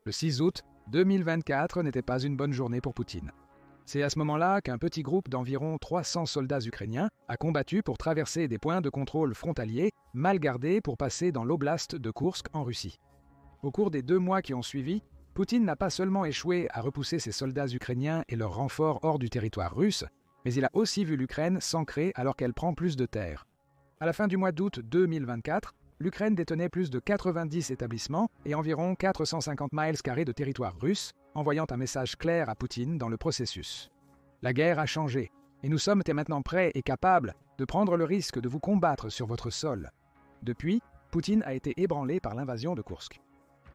Le 6 août 2024 n'était pas une bonne journée pour Poutine. C'est à ce moment-là qu'un petit groupe d'environ 300 soldats ukrainiens a combattu pour traverser des points de contrôle frontaliers mal gardés pour passer dans l'oblast de Koursk en Russie. Au cours des 2 mois qui ont suivi, Poutine n'a pas seulement échoué à repousser ses soldats ukrainiens et leurs renforts hors du territoire russe, mais il a aussi vu l'Ukraine s'ancrer alors qu'elle prend plus de terre. À la fin du mois d'août 2024, l'Ukraine détenait plus de 90 établissements et environ 450 miles carrés de territoire russe, envoyant un message clair à Poutine dans le processus. La guerre a changé, et nous sommes maintenant prêts et capables de prendre le risque de vous combattre sur votre sol. Depuis, Poutine a été ébranlé par l'invasion de Koursk.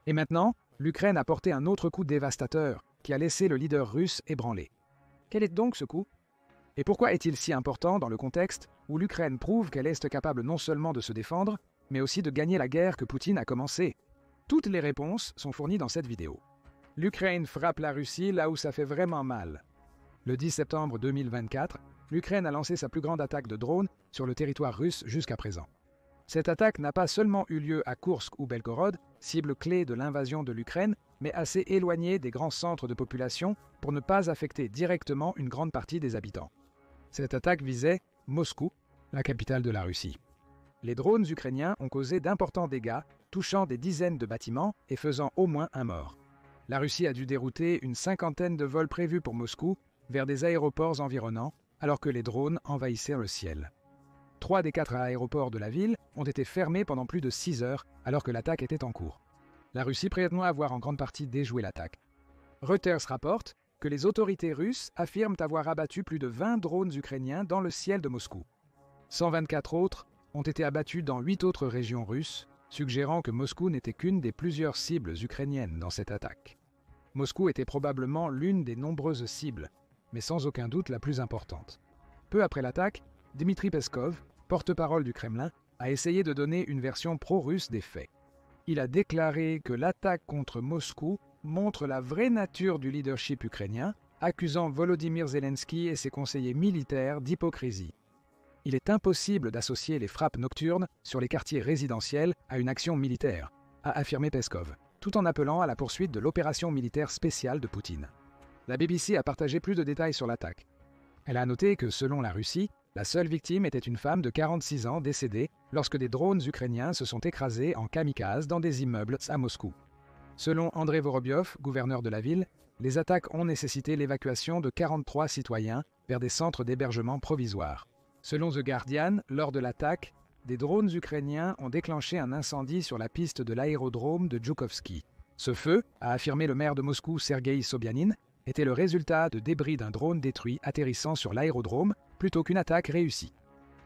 Et maintenant, l'Ukraine a porté un autre coup dévastateur qui a laissé le leader russe ébranlé. Quel est donc ce coup? Et pourquoi est-il si important dans le contexte où l'Ukraine prouve qu'elle est capable non seulement de se défendre, mais aussi de gagner la guerre que Poutine a commencée? Toutes les réponses sont fournies dans cette vidéo. L'Ukraine frappe la Russie là où ça fait vraiment mal. Le 10 septembre 2024, l'Ukraine a lancé sa plus grande attaque de drones sur le territoire russe jusqu'à présent. Cette attaque n'a pas seulement eu lieu à Koursk ou Belgorod, cible clé de l'invasion de l'Ukraine, mais assez éloignée des grands centres de population pour ne pas affecter directement une grande partie des habitants. Cette attaque visait Moscou, la capitale de la Russie. Les drones ukrainiens ont causé d'importants dégâts, touchant des dizaines de bâtiments et faisant au moins un mort. La Russie a dû dérouter une 50aine de vols prévus pour Moscou vers des aéroports environnants, alors que les drones envahissaient le ciel. 3 des 4 aéroports de la ville ont été fermés pendant plus de 6 heures alors que l'attaque était en cours. La Russie prétend avoir en grande partie déjoué l'attaque. Reuters rapporte que les autorités russes affirment avoir abattu plus de 20 drones ukrainiens dans le ciel de Moscou. 124 autres ont été abattus dans 8 autres régions russes, suggérant que Moscou n'était qu'une des plusieurs cibles ukrainiennes dans cette attaque. Moscou était probablement l'une des nombreuses cibles, mais sans aucun doute la plus importante. Peu après l'attaque, Dmitri Peskov, porte-parole du Kremlin, a essayé de donner une version pro-russe des faits. Il a déclaré que l'attaque contre Moscou montre la vraie nature du leadership ukrainien, accusant Volodymyr Zelensky et ses conseillers militaires d'hypocrisie. Il est impossible d'associer les frappes nocturnes sur les quartiers résidentiels à une action militaire, a affirmé Peskov, tout en appelant à la poursuite de l'opération militaire spéciale de Poutine. La BBC a partagé plus de détails sur l'attaque. Elle a noté que, selon la Russie, la seule victime était une femme de 46 ans décédée lorsque des drones ukrainiens se sont écrasés en kamikaze dans des immeubles à Moscou. Selon Andrei Vorobyov, gouverneur de la ville, les attaques ont nécessité l'évacuation de 43 citoyens vers des centres d'hébergement provisoires. Selon The Guardian, lors de l'attaque, des drones ukrainiens ont déclenché un incendie sur la piste de l'aérodrome de Djoukovski. Ce feu, a affirmé le maire de Moscou Sergueï Sobyanin, était le résultat de débris d'un drone détruit atterrissant sur l'aérodrome plutôt qu'une attaque réussie.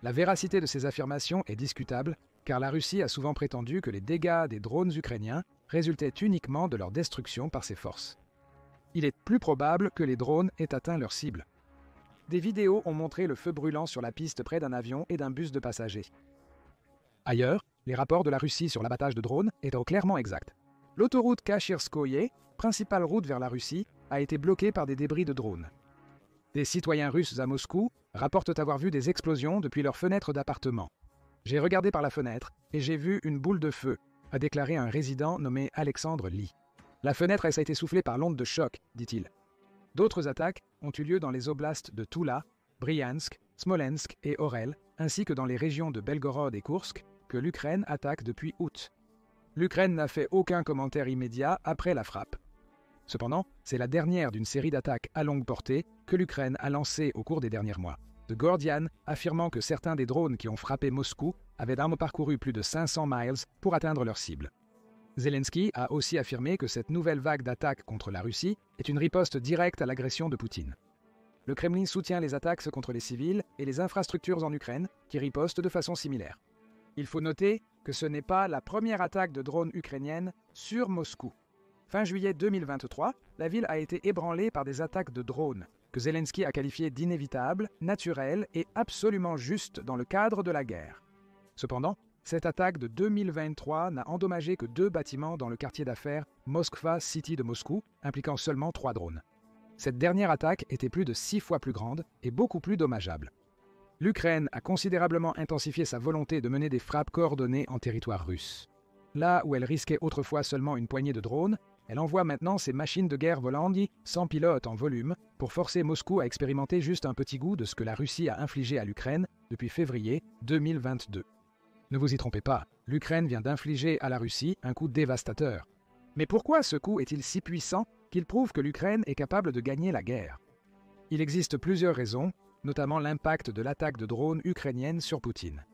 La véracité de ces affirmations est discutable, car la Russie a souvent prétendu que les dégâts des drones ukrainiens résultaient uniquement de leur destruction par ses forces. Il est plus probable que les drones aient atteint leur cible. Des vidéos ont montré le feu brûlant sur la piste près d'un avion et d'un bus de passagers. Ailleurs, les rapports de la Russie sur l'abattage de drones étaient clairement exacts. L'autoroute Kachirskoye, principale route vers la Russie, a été bloquée par des débris de drones. Des citoyens russes à Moscou rapportent avoir vu des explosions depuis leurs fenêtres d'appartement. J'ai regardé par la fenêtre et j'ai vu une boule de feu, a déclaré un résident nommé Alexandre Lee. La fenêtre a été soufflée par l'onde de choc, dit-il. D'autres attaques ont eu lieu dans les oblasts de Toula, Bryansk, Smolensk et Orel, ainsi que dans les régions de Belgorod et Koursk, que l'Ukraine attaque depuis août. L'Ukraine n'a fait aucun commentaire immédiat après la frappe. Cependant, c'est la dernière d'une série d'attaques à longue portée que l'Ukraine a lancées au cours des derniers mois. The Guardian affirmant que certains des drones qui ont frappé Moscou avaient parcouru plus de 500 miles pour atteindre leur cible. Zelensky a aussi affirmé que cette nouvelle vague d'attaques contre la Russie est une riposte directe à l'agression de Poutine. Le Kremlin soutient les attaques contre les civils et les infrastructures en Ukraine, qui ripostent de façon similaire. Il faut noter que ce n'est pas la première attaque de drones ukrainienne sur Moscou. Fin juillet 2023, la ville a été ébranlée par des attaques de drones, que Zelensky a qualifiées d'inévitables, naturelles et absolument justes dans le cadre de la guerre. Cependant, cette attaque de 2023 n'a endommagé que 2 bâtiments dans le quartier d'affaires Moskva City de Moscou, impliquant seulement 3 drones. Cette dernière attaque était plus de 6 fois plus grande et beaucoup plus dommageable. L'Ukraine a considérablement intensifié sa volonté de mener des frappes coordonnées en territoire russe. Là où elle risquait autrefois seulement une poignée de drones, elle envoie maintenant ses machines de guerre volantes sans pilote en volume pour forcer Moscou à expérimenter juste un petit goût de ce que la Russie a infligé à l'Ukraine depuis février 2022. Ne vous y trompez pas, l'Ukraine vient d'infliger à la Russie un coup dévastateur. Mais pourquoi ce coup est-il si puissant qu'il prouve que l'Ukraine est capable de gagner la guerre? Il existe plusieurs raisons, notamment l'impact de l'attaque de drones ukrainienne sur Poutine.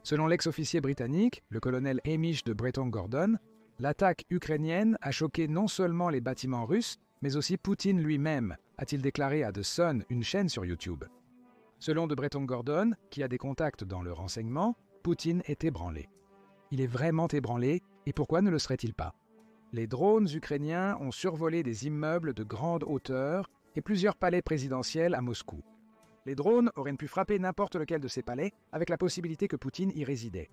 Selon l'ex-officier britannique, le colonel Hamish de Breton-Gordon, l'attaque ukrainienne a choqué non seulement les bâtiments russes, mais aussi Poutine lui-même, a-t-il déclaré à The Sun, une chaîne sur YouTube. Selon de Breton-Gordon, qui a des contacts dans le renseignement, Poutine est ébranlé. Il est vraiment ébranlé, et pourquoi ne le serait-il pas? Les drones ukrainiens ont survolé des immeubles de grande hauteur et plusieurs palais présidentiels à Moscou. Les drones auraient pu frapper n'importe lequel de ces palais avec la possibilité que Poutine y résidait.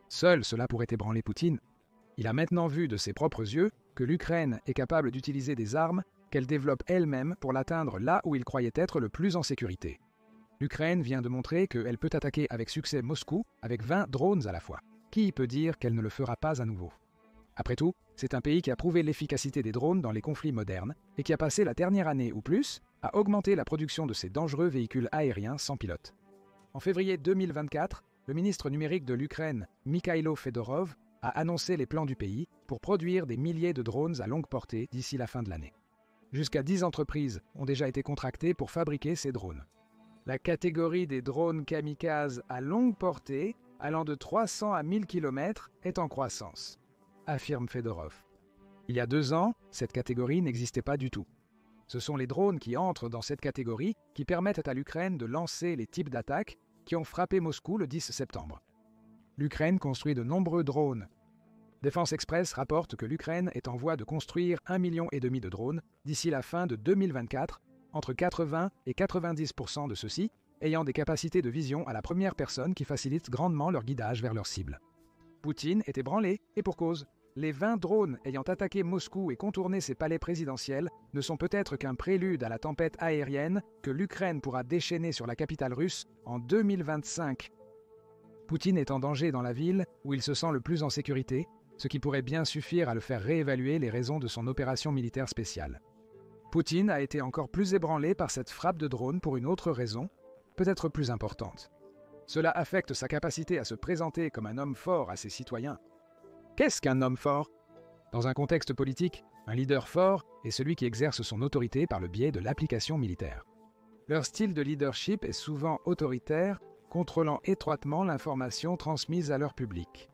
Seul cela pourrait ébranler Poutine. Il a maintenant vu de ses propres yeux que l'Ukraine est capable d'utiliser des armes qu'elle développe elle-même pour l'atteindre là où il croyait être le plus en sécurité. L'Ukraine vient de montrer qu'elle peut attaquer avec succès Moscou avec 20 drones à la fois. Qui peut dire qu'elle ne le fera pas à nouveau? Après tout, c'est un pays qui a prouvé l'efficacité des drones dans les conflits modernes et qui a passé la dernière année ou plus à augmenter la production de ces dangereux véhicules aériens sans pilote. En février 2024, le ministre numérique de l'Ukraine, Mikhailo Fedorov, a annoncé les plans du pays pour produire des milliers de drones à longue portée d'ici la fin de l'année. Jusqu'à 10 entreprises ont déjà été contractées pour fabriquer ces drones. La catégorie des drones kamikazes à longue portée, allant de 300 à 1000 km, est en croissance, affirme Fedorov. Il y a 2 ans, cette catégorie n'existait pas du tout. Ce sont les drones qui entrent dans cette catégorie qui permettent à l'Ukraine de lancer les types d'attaques qui ont frappé Moscou le 10 septembre. L'Ukraine construit de nombreux drones. Défense Express rapporte que l'Ukraine est en voie de construire 1,5 million de drones d'ici la fin de 2024, entre 80 et 90% de ceux-ci ayant des capacités de vision à la première personne qui facilitent grandement leur guidage vers leur cible. Poutine est ébranlé, et pour cause. Les 20 drones ayant attaqué Moscou et contourné ses palais présidentiels ne sont peut-être qu'un prélude à la tempête aérienne que l'Ukraine pourra déchaîner sur la capitale russe en 2025. Poutine est en danger dans la ville où il se sent le plus en sécurité, ce qui pourrait bien suffire à le faire réévaluer les raisons de son opération militaire spéciale. Poutine a été encore plus ébranlé par cette frappe de drone pour une autre raison, peut-être plus importante. Cela affecte sa capacité à se présenter comme un homme fort à ses citoyens. Qu'est-ce qu'un homme fort? Dans un contexte politique, un leader fort est celui qui exerce son autorité par le biais de l'application militaire. Leur style de leadership est souvent autoritaire, contrôlant étroitement l'information transmise à leur public.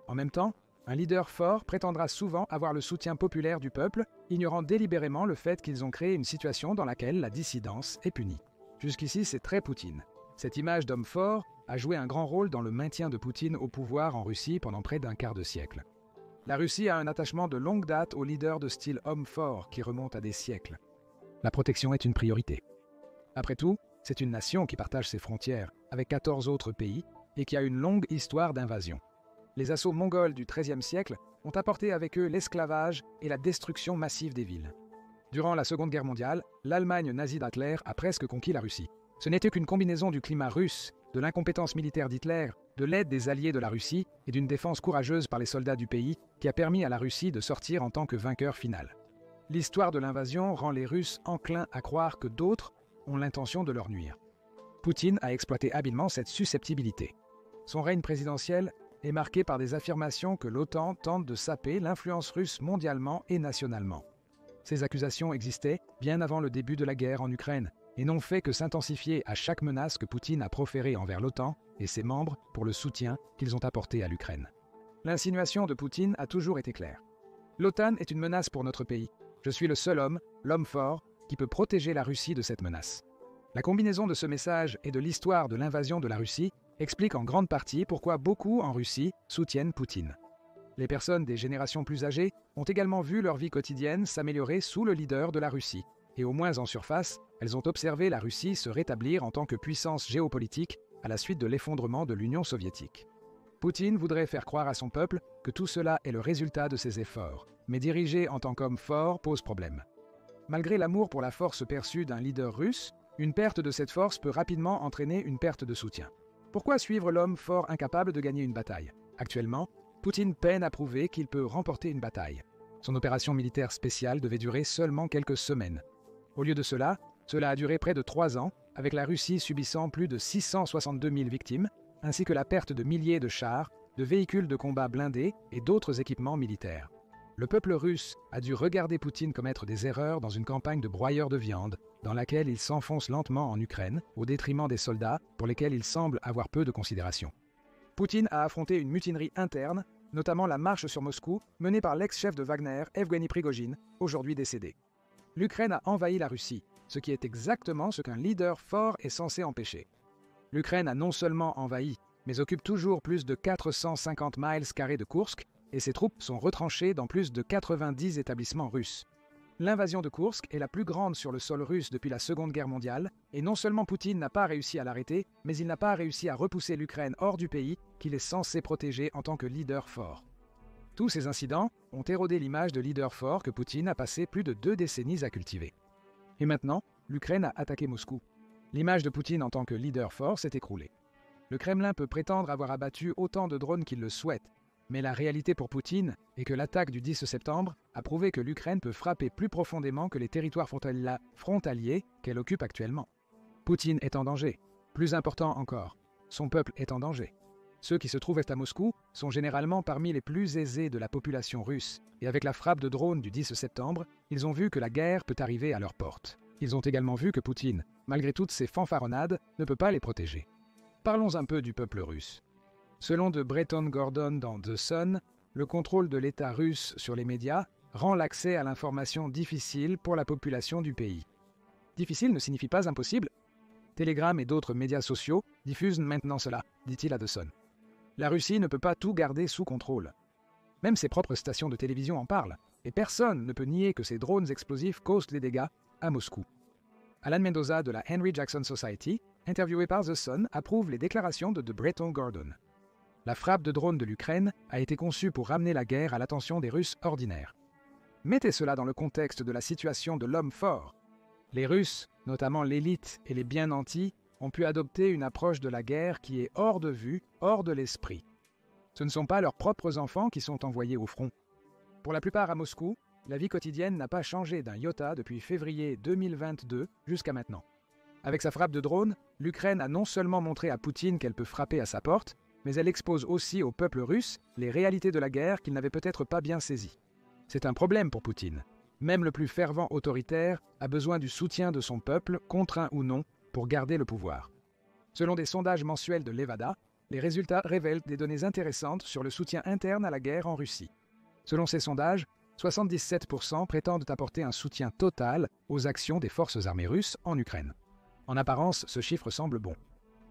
En même temps, un leader fort prétendra souvent avoir le soutien populaire du peuple, ignorant délibérément le fait qu'ils ont créé une situation dans laquelle la dissidence est punie. Jusqu'ici, c'est très Poutine. Cette image d'homme fort a joué un grand rôle dans le maintien de Poutine au pouvoir en Russie pendant près d'un quart de siècle. La Russie a un attachement de longue date aux leaders de style homme fort qui remonte à des siècles. La protection est une priorité. Après tout, c'est une nation qui partage ses frontières avec 14 autres pays et qui a une longue histoire d'invasion. Les assauts mongols du XIIIe siècle ont apporté avec eux l'esclavage et la destruction massive des villes. Durant la Seconde Guerre mondiale, l'Allemagne nazie d'Hitler a presque conquis la Russie. Ce n'était qu'une combinaison du climat russe, de l'incompétence militaire d'Hitler, de l'aide des alliés de la Russie et d'une défense courageuse par les soldats du pays qui a permis à la Russie de sortir en tant que vainqueur final. L'histoire de l'invasion rend les Russes enclins à croire que d'autres ont l'intention de leur nuire. Poutine a exploité habilement cette susceptibilité. Son règne présidentiel est marqué par des affirmations que l'OTAN tente de saper l'influence russe mondialement et nationalement. Ces accusations existaient bien avant le début de la guerre en Ukraine et n'ont fait que s'intensifier à chaque menace que Poutine a proférée envers l'OTAN et ses membres pour le soutien qu'ils ont apporté à l'Ukraine. L'insinuation de Poutine a toujours été claire. L'OTAN est une menace pour notre pays. Je suis le seul homme, l'homme fort, qui peut protéger la Russie de cette menace. La combinaison de ce message et de l'histoire de l'invasion de la Russie explique en grande partie pourquoi beaucoup en Russie soutiennent Poutine. Les personnes des générations plus âgées ont également vu leur vie quotidienne s'améliorer sous le leader de la Russie, et au moins en surface, elles ont observé la Russie se rétablir en tant que puissance géopolitique à la suite de l'effondrement de l'Union soviétique. Poutine voudrait faire croire à son peuple que tout cela est le résultat de ses efforts, mais diriger en tant qu'homme fort pose problème. Malgré l'amour pour la force perçue d'un leader russe, une perte de cette force peut rapidement entraîner une perte de soutien. Pourquoi suivre l'homme fort incapable de gagner une bataille? Actuellement, Poutine peine à prouver qu'il peut remporter une bataille. Son opération militaire spéciale devait durer seulement quelques semaines. Au lieu de cela a duré près de 3 ans, avec la Russie subissant plus de 662 000 victimes, ainsi que la perte de milliers de chars, de véhicules de combat blindés et d'autres équipements militaires. Le peuple russe a dû regarder Poutine commettre des erreurs dans une campagne de broyeur de viande, dans laquelle il s'enfonce lentement en Ukraine, au détriment des soldats pour lesquels il semble avoir peu de considération. Poutine a affronté une mutinerie interne, notamment la marche sur Moscou, menée par l'ex-chef de Wagner, Evgeny Prigojine, aujourd'hui décédé. L'Ukraine a envahi la Russie, ce qui est exactement ce qu'un leader fort est censé empêcher. L'Ukraine a non seulement envahi, mais occupe toujours plus de 450 miles carrés de Koursk, et ses troupes sont retranchées dans plus de 90 établissements russes. L'invasion de Koursk est la plus grande sur le sol russe depuis la Seconde Guerre mondiale, et non seulement Poutine n'a pas réussi à l'arrêter, mais il n'a pas réussi à repousser l'Ukraine hors du pays qu'il est censé protéger en tant que leader fort. Tous ces incidents ont érodé l'image de leader fort que Poutine a passé plus de 2 décennies à cultiver. Et maintenant, l'Ukraine a attaqué Moscou. L'image de Poutine en tant que leader fort s'est écroulée. Le Kremlin peut prétendre avoir abattu autant de drones qu'il le souhaite, mais la réalité pour Poutine est que l'attaque du 10 septembre a prouvé que l'Ukraine peut frapper plus profondément que les territoires frontaliers qu'elle occupe actuellement. Poutine est en danger. Plus important encore, son peuple est en danger. Ceux qui se trouvent à Moscou sont généralement parmi les plus aisés de la population russe, et avec la frappe de drones du 10 septembre, ils ont vu que la guerre peut arriver à leur porte. Ils ont également vu que Poutine, malgré toutes ses fanfaronnades, ne peut pas les protéger. Parlons un peu du peuple russe. Selon de Bretton Gordon dans The Sun, le contrôle de l'État russe sur les médias rend l'accès à l'information difficile pour la population du pays. Difficile ne signifie pas impossible. Telegram et d'autres médias sociaux diffusent maintenant cela, dit-il à The Sun. La Russie ne peut pas tout garder sous contrôle. Même ses propres stations de télévision en parlent, et personne ne peut nier que ces drones explosifs causent des dégâts à Moscou. Alan Mendoza de la Henry Jackson Society, interviewé par The Sun, approuve les déclarations de Bretton Gordon. La frappe de drone de l'Ukraine a été conçue pour ramener la guerre à l'attention des Russes ordinaires. Mettez cela dans le contexte de la situation de l'homme fort. Les Russes, notamment l'élite et les bien nantis, ont pu adopter une approche de la guerre qui est hors de vue, hors de l'esprit. Ce ne sont pas leurs propres enfants qui sont envoyés au front. Pour la plupart à Moscou, la vie quotidienne n'a pas changé d'un iota depuis février 2022 jusqu'à maintenant. Avec sa frappe de drone, l'Ukraine a non seulement montré à Poutine qu'elle peut frapper à sa porte, mais elle expose aussi au peuple russe les réalités de la guerre qu'il n'avait peut-être pas bien saisies. C'est un problème pour Poutine. Même le plus fervent autoritaire a besoin du soutien de son peuple, contraint ou non, pour garder le pouvoir. Selon des sondages mensuels de Levada, les résultats révèlent des données intéressantes sur le soutien interne à la guerre en Russie. Selon ces sondages, 77% prétendent apporter un soutien total aux actions des forces armées russes en Ukraine. En apparence, ce chiffre semble bon.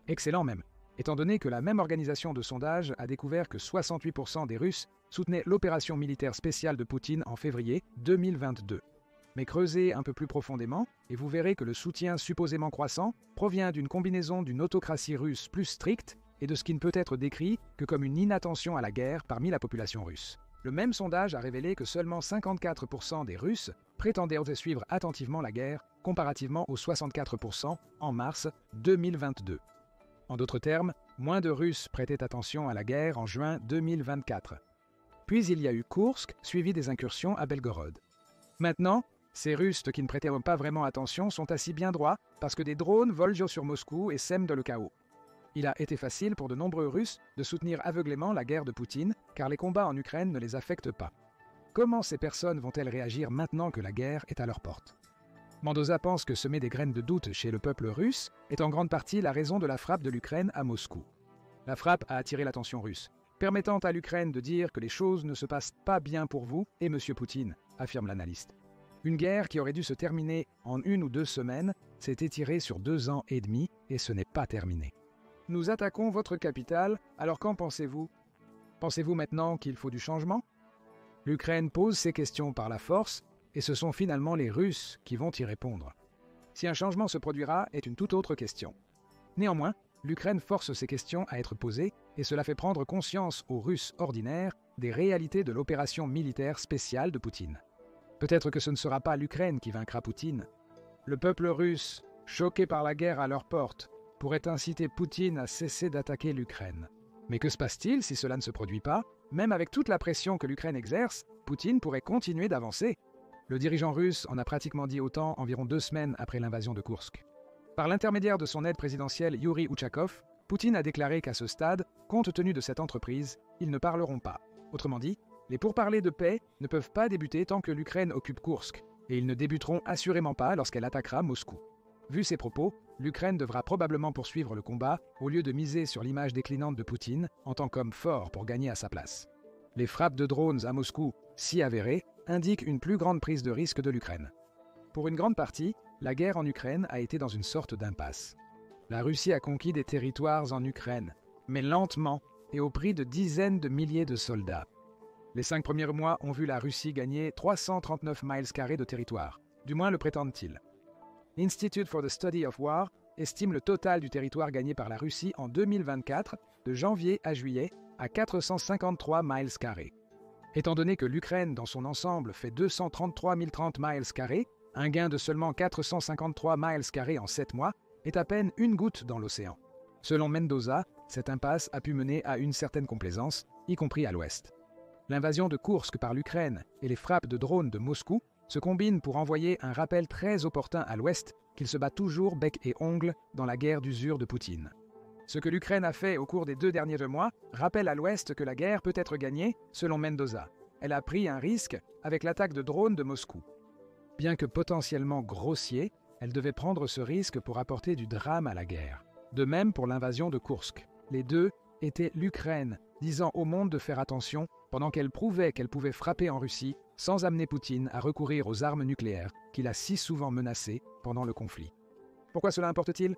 Excellent même, étant donné que la même organisation de sondage a découvert que 68% des Russes soutenaient l'opération militaire spéciale de Poutine en février 2022. Mais creusez un peu plus profondément et vous verrez que le soutien supposément croissant provient d'une combinaison d'une autocratie russe plus stricte et de ce qui ne peut être décrit que comme une inattention à la guerre parmi la population russe. Le même sondage a révélé que seulement 54% des Russes prétendaient suivre attentivement la guerre, comparativement aux 64% en mars 2022. En d'autres termes, moins de Russes prêtaient attention à la guerre en juin 2024. Puis il y a eu Koursk, suivi des incursions à Belgorod. Maintenant, ces Russes qui ne prêtaient pas vraiment attention sont assis bien droits parce que des drones volent sur Moscou et sèment le chaos. Il a été facile pour de nombreux Russes de soutenir aveuglément la guerre de Poutine, car les combats en Ukraine ne les affectent pas. Comment ces personnes vont-elles réagir maintenant que la guerre est à leur porte? Mendoza pense que semer des graines de doute chez le peuple russe est en grande partie la raison de la frappe de l'Ukraine à Moscou. La frappe a attiré l'attention russe, permettant à l'Ukraine de dire que les choses ne se passent pas bien pour vous et M. Poutine, affirme l'analyste. Une guerre qui aurait dû se terminer en 1 ou 2 semaines s'est étirée sur 2 ans et demi et ce n'est pas terminé. Nous attaquons votre capitale, alors qu'en pensez-vous? Pensez-vous maintenant qu'il faut du changement? L'Ukraine pose ces questions par la force, et ce sont finalement les Russes qui vont y répondre. Si un changement se produira est une toute autre question. Néanmoins, l'Ukraine force ces questions à être posées, et cela fait prendre conscience aux Russes ordinaires des réalités de l'opération militaire spéciale de Poutine. Peut-être que ce ne sera pas l'Ukraine qui vaincra Poutine. Le peuple russe, choqué par la guerre à leur porte, pourrait inciter Poutine à cesser d'attaquer l'Ukraine. Mais que se passe-t-il si cela ne se produit pas? Même avec toute la pression que l'Ukraine exerce, Poutine pourrait continuer d'avancer. Le dirigeant russe en a pratiquement dit autant environ 2 semaines après l'invasion de Koursk. Par l'intermédiaire de son aide présidentielle Yuri Ushakov, Poutine a déclaré qu'à ce stade, compte tenu de cette entreprise, ils ne parleront pas. Autrement dit, les pourparlers de paix ne peuvent pas débuter tant que l'Ukraine occupe Koursk, et ils ne débuteront assurément pas lorsqu'elle attaquera Moscou. Vu ces propos, l'Ukraine devra probablement poursuivre le combat au lieu de miser sur l'image déclinante de Poutine en tant qu'homme fort pour gagner à sa place. Les frappes de drones à Moscou, si avérées, indiquent une plus grande prise de risque de l'Ukraine. Pour une grande partie, la guerre en Ukraine a été dans une sorte d'impasse. La Russie a conquis des territoires en Ukraine, mais lentement et au prix de dizaines de milliers de soldats. Les 5 premiers mois ont vu la Russie gagner 339 miles carrés de territoire, du moins le prétendent-ils. L'Institute for the Study of War estime le total du territoire gagné par la Russie en 2024, de janvier à juillet, à 453 miles carrés. Étant donné que l'Ukraine dans son ensemble fait 233 030 miles carrés, un gain de seulement 453 miles carrés en 7 mois est à peine une goutte dans l'océan. Selon Mendoza, cette impasse a pu mener à une certaine complaisance, y compris à l'ouest. L'invasion de Koursk par l'Ukraine et les frappes de drones de Moscou se combinent pour envoyer un rappel très opportun à l'ouest qu'il se bat toujours bec et ongle dans la guerre d'usure de Poutine. Ce que l'Ukraine a fait au cours des 2 derniers mois rappelle à l'ouest que la guerre peut être gagnée, selon Mendoza. Elle a pris un risque avec l'attaque de drones de Moscou. Bien que potentiellement grossier, elle devait prendre ce risque pour apporter du drame à la guerre. De même pour l'invasion de Koursk. Les deux étaient l'Ukraine, disant au monde de faire attention pendant qu'elle prouvait qu'elle pouvait frapper en Russie sans amener Poutine à recourir aux armes nucléaires qu'il a si souvent menacées pendant le conflit. Pourquoi cela importe-t-il ?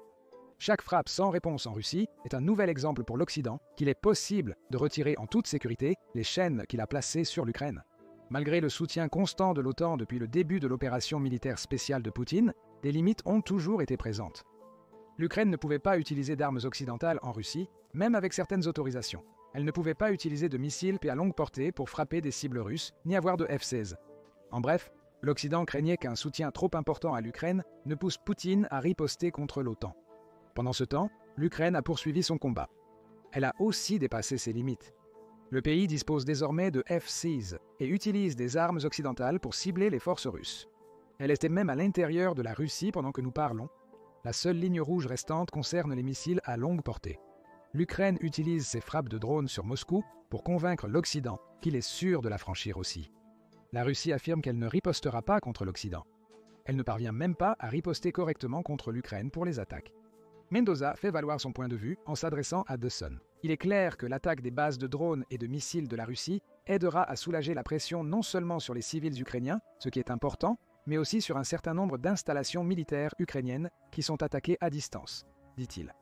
Chaque frappe sans réponse en Russie est un nouvel exemple pour l'Occident qu'il est possible de retirer en toute sécurité les chaînes qu'il a placées sur l'Ukraine. Malgré le soutien constant de l'OTAN depuis le début de l'opération militaire spéciale de Poutine, des limites ont toujours été présentes. L'Ukraine ne pouvait pas utiliser d'armes occidentales en Russie, même avec certaines autorisations. Elle ne pouvait pas utiliser de missiles à longue portée pour frapper des cibles russes, ni avoir de F-16. En bref, l'Occident craignait qu'un soutien trop important à l'Ukraine ne pousse Poutine à riposter contre l'OTAN. Pendant ce temps, l'Ukraine a poursuivi son combat. Elle a aussi dépassé ses limites. Le pays dispose désormais de F-16 et utilise des armes occidentales pour cibler les forces russes. Elle était même à l'intérieur de la Russie pendant que nous parlons. La seule ligne rouge restante concerne les missiles à longue portée. L'Ukraine utilise ses frappes de drones sur Moscou pour convaincre l'Occident qu'il est sûr de la franchir aussi. La Russie affirme qu'elle ne ripostera pas contre l'Occident. Elle ne parvient même pas à riposter correctement contre l'Ukraine pour les attaques. Mendoza fait valoir son point de vue en s'adressant à The Sun. Il est clair que l'attaque des bases de drones et de missiles de la Russie aidera à soulager la pression non seulement sur les civils ukrainiens, ce qui est important, mais aussi sur un certain nombre d'installations militaires ukrainiennes qui sont attaquées à distance, dit-il.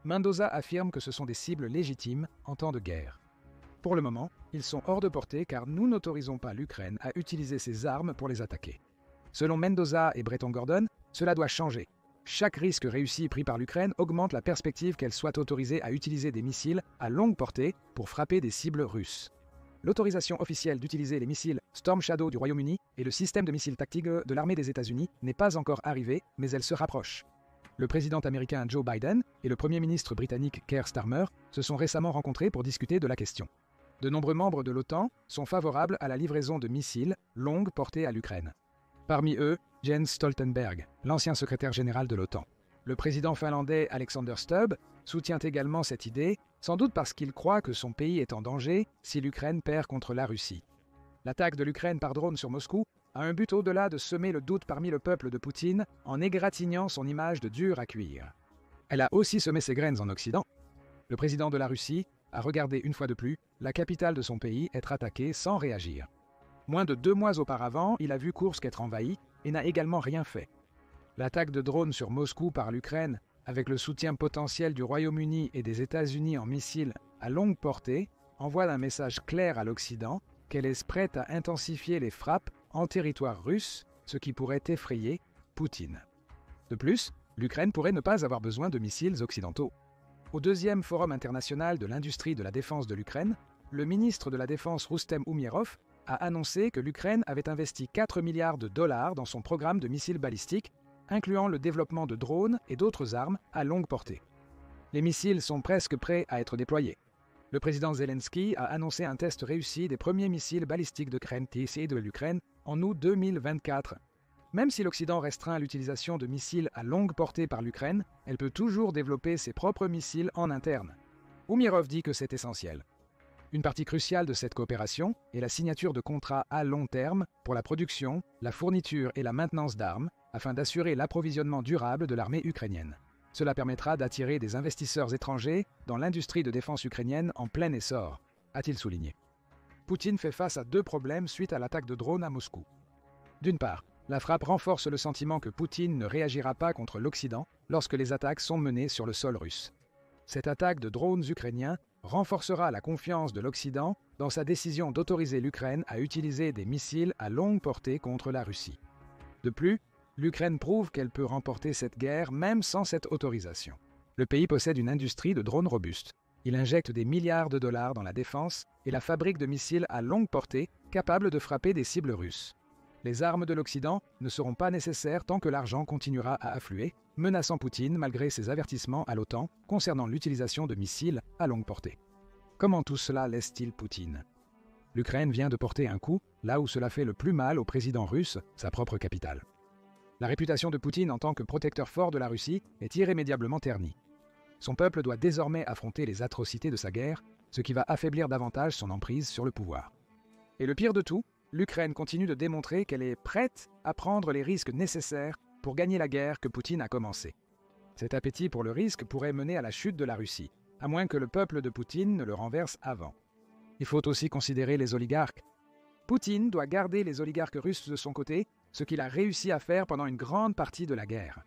Mendoza affirme que ce sont des cibles légitimes en temps de guerre. Pour le moment, ils sont hors de portée car nous n'autorisons pas l'Ukraine à utiliser ses armes pour les attaquer. Selon Mendoza et Breton Gordon, cela doit changer. Chaque risque réussi pris par l'Ukraine augmente la perspective qu'elle soit autorisée à utiliser des missiles à longue portée pour frapper des cibles russes. L'autorisation officielle d'utiliser les missiles Storm Shadow du Royaume-Uni et le système de missiles tactiques de l'armée des États-Unis n'est pas encore arrivée, mais elle se rapproche. Le président américain Joe Biden et le premier ministre britannique Keir Starmer se sont récemment rencontrés pour discuter de la question. De nombreux membres de l'OTAN sont favorables à la livraison de missiles longue portée à l'Ukraine. Parmi eux, Jens Stoltenberg, l'ancien secrétaire général de l'OTAN. Le président finlandais Alexander Stubb soutient également cette idée, sans doute parce qu'il croit que son pays est en danger si l'Ukraine perd contre la Russie. L'attaque de l'Ukraine par drone sur Moscou a un but au-delà de semer le doute parmi le peuple de Poutine en égratignant son image de dur à cuire. Elle a aussi semé ses graines en Occident. Le président de la Russie a regardé une fois de plus la capitale de son pays être attaquée sans réagir. Moins de 2 mois auparavant, il a vu Koursk être envahi et n'a également rien fait. L'attaque de drones sur Moscou par l'Ukraine, avec le soutien potentiel du Royaume-Uni et des États-Unis en missiles à longue portée, envoie un message clair à l'Occident qu'elle est prête à intensifier les frappes en territoire russe, ce qui pourrait effrayer Poutine. De plus, l'Ukraine pourrait ne pas avoir besoin de missiles occidentaux. Au deuxième Forum international de l'industrie de la défense de l'Ukraine, le ministre de la Défense Roustem Umerov a annoncé que l'Ukraine avait investi 4 milliards de dollars dans son programme de missiles balistiques, incluant le développement de drones et d'autres armes à longue portée. Les missiles sont presque prêts à être déployés. Le président Zelensky a annoncé un test réussi des premiers missiles balistiques de T-6 de l'Ukraine en août 2024. Même si l'Occident restreint l'utilisation de missiles à longue portée par l'Ukraine, elle peut toujours développer ses propres missiles en interne. Umirov dit que c'est essentiel. Une partie cruciale de cette coopération est la signature de contrats à long terme pour la production, la fourniture et la maintenance d'armes, afin d'assurer l'approvisionnement durable de l'armée ukrainienne. Cela permettra d'attirer des investisseurs étrangers dans l'industrie de défense ukrainienne en plein essor, a-t-il souligné. Poutine fait face à deux problèmes suite à l'attaque de drones à Moscou. D'une part, la frappe renforce le sentiment que Poutine ne réagira pas contre l'Occident lorsque les attaques sont menées sur le sol russe. Cette attaque de drones ukrainiens renforcera la confiance de l'Occident dans sa décision d'autoriser l'Ukraine à utiliser des missiles à longue portée contre la Russie. De plus, l'Ukraine prouve qu'elle peut remporter cette guerre même sans cette autorisation. Le pays possède une industrie de drones robuste. Il injecte des milliards de dollars dans la défense et la fabrique de missiles à longue portée capables de frapper des cibles russes. Les armes de l'Occident ne seront pas nécessaires tant que l'argent continuera à affluer, menaçant Poutine malgré ses avertissements à l'OTAN concernant l'utilisation de missiles à longue portée. Comment tout cela laisse-t-il Poutine? L'Ukraine vient de porter un coup là où cela fait le plus mal au président russe, sa propre capitale. La réputation de Poutine en tant que protecteur fort de la Russie est irrémédiablement ternie. Son peuple doit désormais affronter les atrocités de sa guerre, ce qui va affaiblir davantage son emprise sur le pouvoir. Et le pire de tout, l'Ukraine continue de démontrer qu'elle est prête à prendre les risques nécessaires pour gagner la guerre que Poutine a commencée. Cet appétit pour le risque pourrait mener à la chute de la Russie, à moins que le peuple de Poutine ne le renverse avant. Il faut aussi considérer les oligarques. Poutine doit garder les oligarques russes de son côté, ce qu'il a réussi à faire pendant une grande partie de la guerre.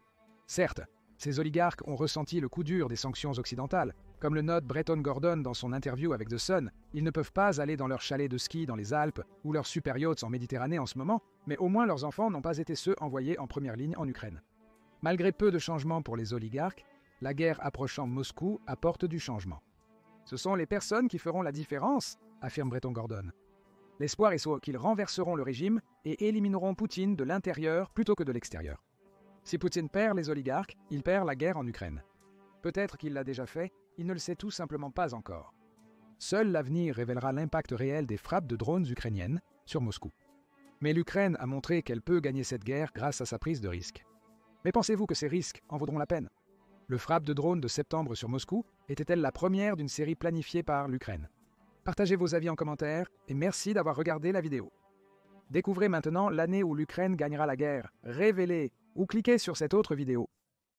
Certes, ces oligarques ont ressenti le coup dur des sanctions occidentales. Comme le note Breton Gordon dans son interview avec The Sun, ils ne peuvent pas aller dans leur chalet de ski dans les Alpes ou leurs super yachts en Méditerranée en ce moment, mais au moins leurs enfants n'ont pas été ceux envoyés en première ligne en Ukraine. Malgré peu de changements pour les oligarques, la guerre approchant Moscou apporte du changement. Ce sont les personnes qui feront la différence, affirme Breton Gordon. L'espoir est qu'ils renverseront le régime et élimineront Poutine de l'intérieur plutôt que de l'extérieur. Si Poutine perd les oligarques, il perd la guerre en Ukraine. Peut-être qu'il l'a déjà fait, il ne le sait tout simplement pas encore. Seul l'avenir révélera l'impact réel des frappes de drones ukrainiennes sur Moscou. Mais l'Ukraine a montré qu'elle peut gagner cette guerre grâce à sa prise de risque. Mais pensez-vous que ces risques en vaudront la peine? Le frappe de drones de septembre sur Moscou était-elle la première d'une série planifiée par l'Ukraine? Partagez vos avis en commentaire et merci d'avoir regardé la vidéo. Découvrez maintenant l'année où l'Ukraine gagnera la guerre, révélée, ou cliquez sur cette autre vidéo.